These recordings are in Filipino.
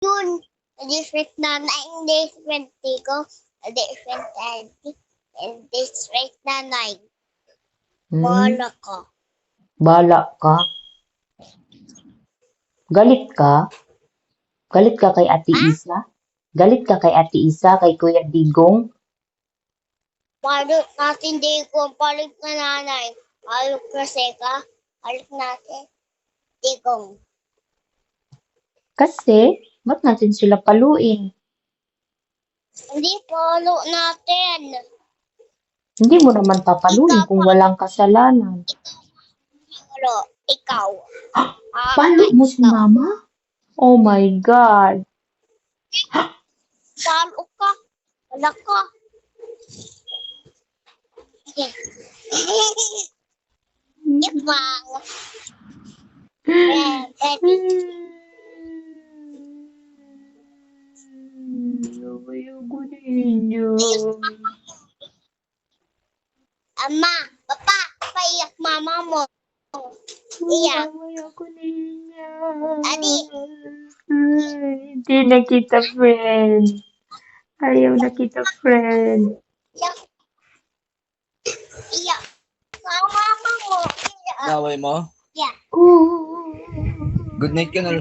Yun, different nanay, different tiko, different auntie, and different nanay. Hmm? Wala ka. Bala ka? Galit ka? Galit ka kay Ate Ha? Isa? Galit ka kay Ate Isa, kay Kuya Digong? Palit natin digong, palit na nanay. Palit kasi ka, palit natin digong. Kasi, ba't natin sila paluin? Hindi, palo natin. Hindi mo naman papaluin kung walang kasalanan. Palo, ikaw. Palo mo si Mama? Oh my God. Palo ka. Wala ka. Ibang. Ready. Ayoko ninyo. Ama, papa, paiyak mama mo. Iyak. Ayoko ninyo. Adi. Hindi na kita friend. Ayaw na kita friend. Iyak. Iyak. Mama mo. Iyak. Naway mo? Iyak. Good night ka na.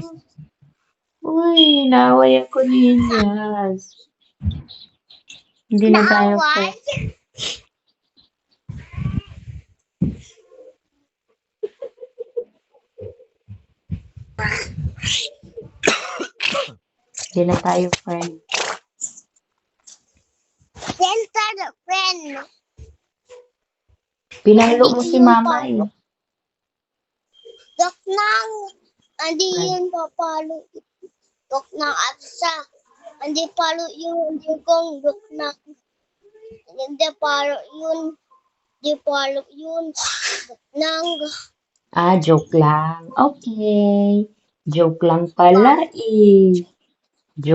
Uy, naway ako ninyas. Hindi na tayo Naway. friend. Hindi na tayo friend. Center friend. Pinalo mo si Mama eh. Dok nang. Andi yun papalo. Dok nang atsa. Andi palo yun. Andi kong dok nang. Hindi palo yun. Hindi palo yun. Dok nang. Ah, joke lang. Okay. Joke lang pala eh.